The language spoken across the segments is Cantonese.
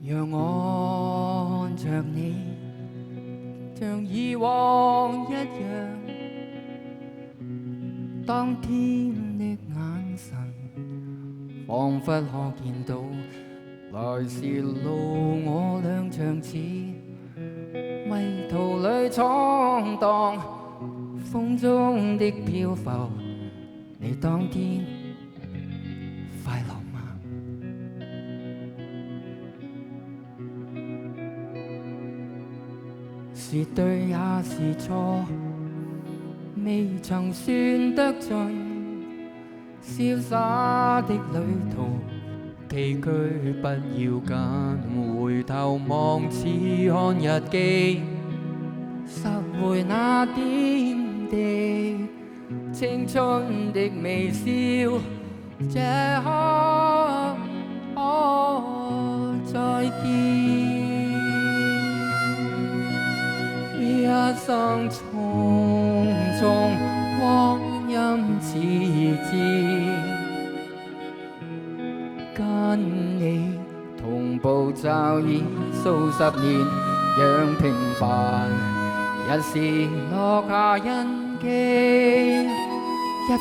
讓我按着你，像以往一樣，當天的眼神，彷彿可見到來時路我倆像似迷途裏闖蕩，風中的漂浮，你當天快樂嗎？是對也是錯，未曾算得盡，瀟灑的旅途，崎嶇不要緊，回頭望似看日記，拾回那點滴青春的微笑，這刻再見。一生匆匆，光陰似箭，跟你同步就已數十年，讓平凡日時落下印記，一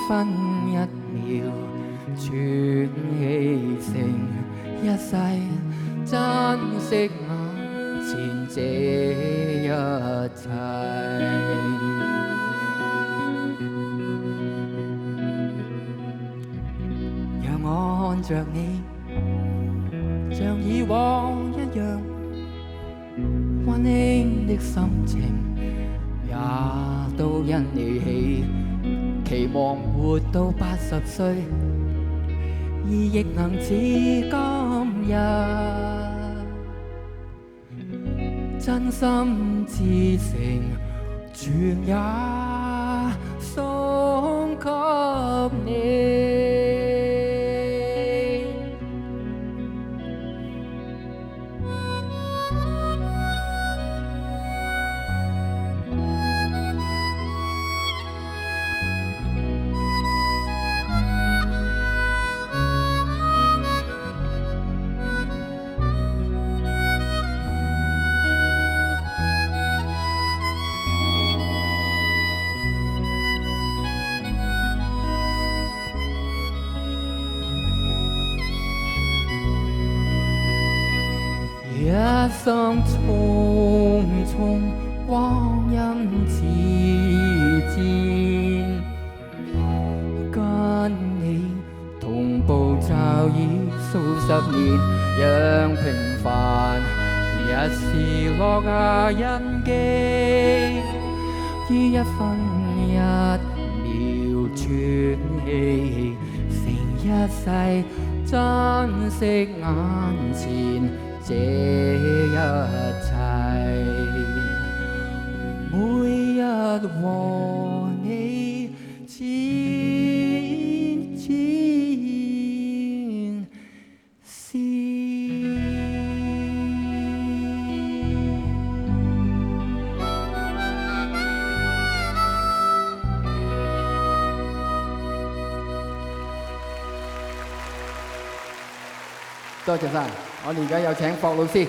分一秒喘氣成一世，珍惜眼前這一切。讓我看着你，像以往一樣，溫馨的心情也都因你起，期望活到80歲，而亦能似今日，真心至誠，全也送給你。一生匆匆，光陰似箭，跟你同步就已數十年，讓平凡日時落下印記，於一分一秒喘氣成一世，珍惜眼前這一切，每日和你纏線。多謝晒，我哋而家有請霍老師。